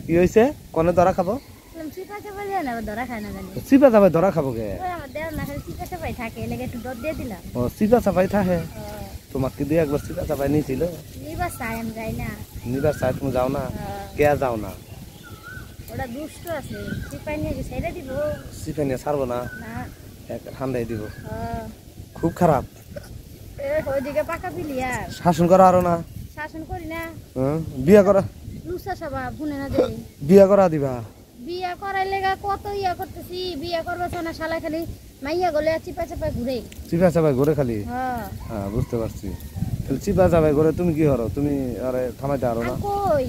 কি হইছে কোনে ধরা খাবো চিপা চাপা দিয়ে না ধরা খায় না জানি চিপা চাপাই ধরা খাবো কে ওই আমার দেওর না খালি চিপা চাপাই থাকে এলাকা একটু দুধ দিয়ে দিলাম ও চিপা চাপাই থাকে তোমার কি দুই একবার চিপা চাপাই নিয়েছিল নিবার চাই আমি যাই না নিবার চাই তুমি যাও না কে যাও না ওটা দুষ্ট আছে চিপাই নিয়ে কি ছেড়ে দিব চিপা নিয়ে ছাড়বো না না ঠান্ডাই দিব খুব খারাপ ওইদিকে পাকা পিলিয়ার শাসন করা আরো না শাসন করি না বিয়া করা লুসা সবা ভুনে না দেই বিয়া করা দিবা বিয়া করাই লেগা কত ইয়া করতেছি বিয়া করবে না শালা খালি মাইয়া গলে চিপা চাপা ঘুরে চিপা চাপাই ঘুরে খালি হ্যাঁ বুঝতে পারছি তাহলে চিপা চাপাই ঘুরে তুমি কি করো তুমি আরে থামাইতে আরো না কই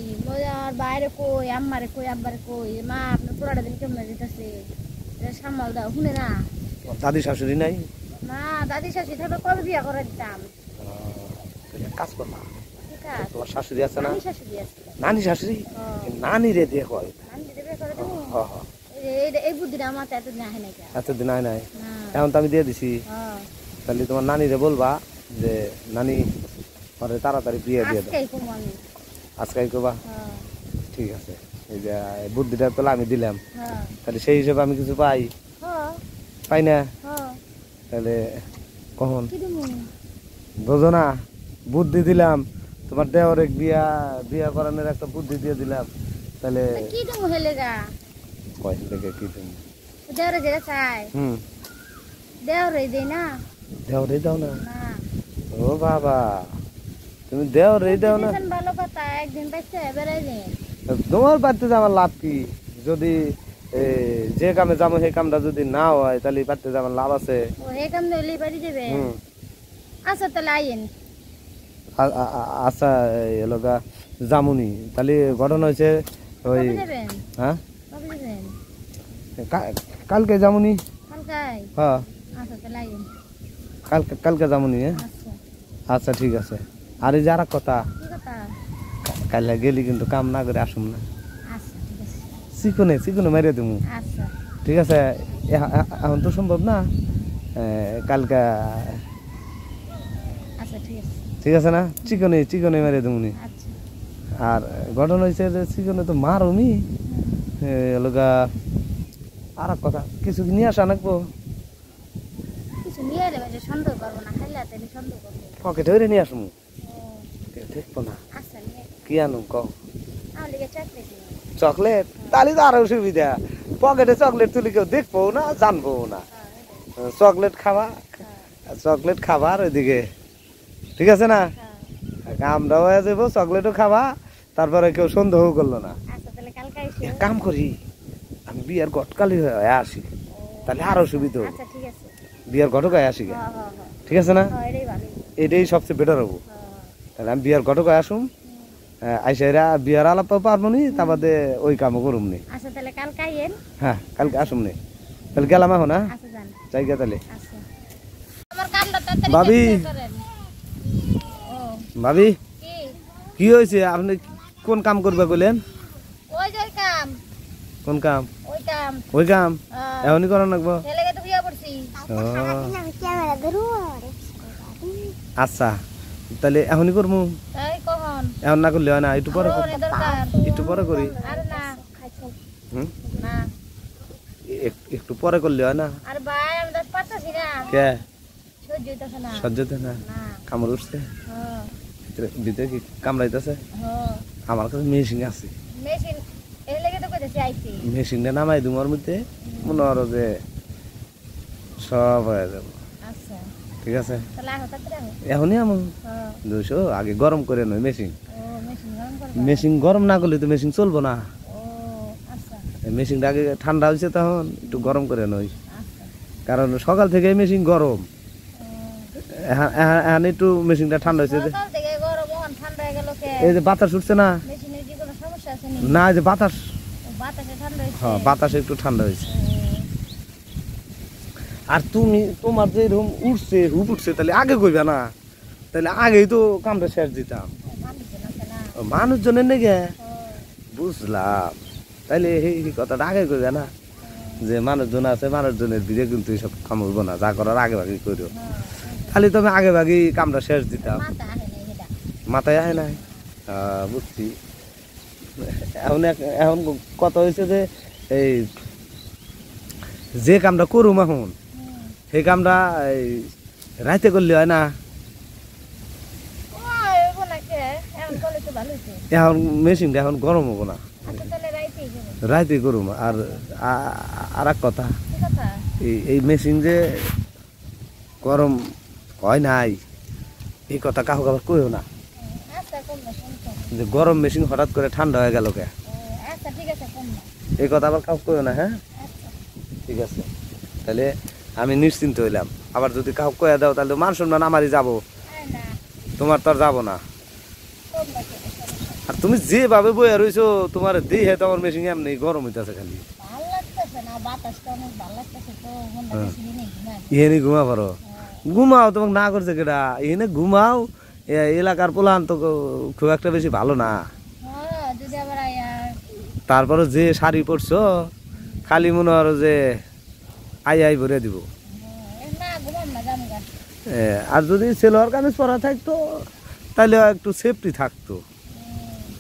আর বাইরে কই আম্মারে কই আব্বারে কই মা আপনার পুরাটা দিন কেমন দিতেছে সামাল দাও শুনে না দাদি শাশুড়ি নাই না দাদি শাশুড়ি থাকবে কবে বিয়া করে দিতাম কাজ কর না তোমার শাশুড়ি আছে না শাশুড়ি আছে নানি শাশুড়ি নানি রে দিয়ে কয় এই বুদ্ধিটা আমার এতদিন আহে নাই এতদিন আয় নাই এখন তো আমি দিয়ে দিছি তাহলে তোমার নানি রে বলবা যে নানি পরে তাড়াতাড়ি বিয়ে দিয়ে দাও আজকাই করবা ঠিক আছে এই যে বুদ্ধিটা তো আমি দিলাম তাহলে সেই হিসেবে আমি কিছু পাই পাই না তাহলে কখন বোঝো না বুদ্ধি দিলাম তোমার দেওরে বিয়া বিয়া করানোর একটা বুদ্ধি দিয়ে দিলাম তাহলে কি তুমি হেলেগা কয় থেকে কি তুমি দেওরে যেটা চাই দেওরে দেই না দেওরে দাও না ও বাবা তুমি দেওরে দাও না ভালো কথা একদিন পাইছে বেড়াই দিন তোমার বাড়িতে যাওয়ার লাভ কি যদি যে কামে যাবো সেই কামটা যদি না হয় তাহলে বাড়িতে যাওয়ার লাভ আছে এই কাম দিলে বাড়ি যাবে আচ্ছা তাহলে আইন আচ্ছা এলাকা জামুনি তাহলে ঘটনা হয়েছে ওই হ্যাঁ কালকে জামুনি হ্যাঁ কালকে জামুনি আচ্ছা ঠিক আছে আর এই যারা কথা কালে গেলি কিন্তু কাম না করে আসুম না চিকনে চিকনে মারিয়ে দেবো ঠিক আছে এখন তো সম্ভব না কালকে ঠিক আছে না চিকনে চিকনে মারিয়ে দেবো আর ঘটনা হয়েছে যে চিকনে তো মারুমি এলাকা আর কথা কিছু নিয়ে আসা নাকবো পকেটে ওরে নিয়ে আসবো দেখবো না কি আনু কও চকলেট তাহলে তো আরো সুবিধা পকেটে চকলেট তুলি কেউ দেখবো না জানবো না চকলেট খাবা চকলেট খাবার ওইদিকে ঠিক আছে না আমরাও হয়ে যাবো চকলেটও খাবা তারপরে কেউ সন্দেহ করলো না কাম করি আমি বিয়ার গটকালি হয়ে আসি তাহলে আরো সুবিধা হবে বিয়ার ঘটকায় আসি ঠিক আছে না এটাই সবচেয়ে বেটার হবো তাহলে আমি বিয়ার ঘটকায় আসুম আইসাইরা বিয়ার আলাপ পারবো নি তা বাদে ওই কামও করুম নি হ্যাঁ কালকে আসুম নি তাহলে গেলাম এখন হ্যাঁ জায়গা তাহলে ভাবি ভাবি কি হয়েছে আপনি কোন কাম করবে বললেন কোন কাম ওই কাম এখনই করা লাগবো আচ্ছা তাহলে এখনই করবো এখন না করলে হয় না একটু পরে একটু পরে করি একটু পরে করলে হয় না কে সহ্য না কামড় উঠছে ভিতরে কি কামড়াইতেছে আমার কাছে মেশিন আছে মেশিনটা নামাই তোমার মধ্যে মনে করো যে সব হয়ে যাবো ঠিক আছে এখনই আমি 200 আগে গরম করে নয় মেশিন মেশিন গরম না করলে তো মেশিন চলবো না মেশিনটা আগে ঠান্ডা হয়েছে তখন একটু গরম করে নই কারণ সকাল থেকে মেশিন গরম এখন একটু মেশিনটা ঠান্ডা হয়েছে এই যে বাতাস উঠছে না না এই যে বাতাস হ্যাঁ বাতাসে একটু ঠান্ডা হয়েছে আর তুমি তোমার যে এরকম উঠছে হুপ উঠছে তাহলে আগে কইবা না তাহলে আগেই তো কামটা শেষ দিতাম মানুষজনের নাকি বুঝলাম তাইলে এই কথাটা আগে কইবা না যে মানুষজন আছে মানুষজনের দিকে কিন্তু এইসব কাম হইব না যা করার আগে ভাগে করিও খালি তুমি আগে ভাগে কামটা শেষ দিতাম মাথায় আহে নাই বুঝছি এখন কথা হয়েছে যে এই যে কামটা করুম এখন সেই কামটা রাইতে করলে হয় না। এখন মেশিনটা এখন গরম হবো না, রাইতে করুম। আর আর এক কথা, এই মেশিন যে গরম হয় নাই এই কথা কাহু আবার কইও না, যে গরম মেশিন হঠাৎ করে ঠান্ডা হয়ে গেল কে, এই কথা আবার কাহু কইও না। হ্যাঁ ঠিক আছে, তাহলে আমি নিশ্চিন্ত হইলাম। আবার যদি কাহু কয়ে দাও তাহলে মান সম্মান আমারই যাবো, তোমার তো আর যাবো না। আর তুমি যেভাবে বইয়া রইছো তোমার দিহে তো আমার মেশিন এমনি গরম হইতেছে খালি। ইহেনে ঘুমা পারো, ঘুমাও, তোমাকে না করছে কেটা, এখানে ঘুমাও। এলাকার পোলান তো খুব একটা বেশি ভালো না। তারপরে যে শাড়ি পরছো খালি মনে হয় যে আই আই ভরে দিব। আর যদি সেলোয়ার কামিজ পরা থাকতো তাহলে একটু সেফটি থাকতো,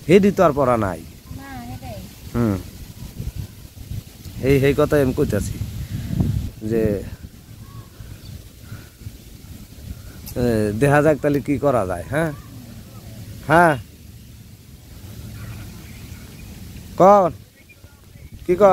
হেডি তো আর পরা নাই। এই কথাই আমি কইতাছি যে দেখা যাক তাহলে কি করা যায়। হ্যাঁ হ্যাঁ কন কি কর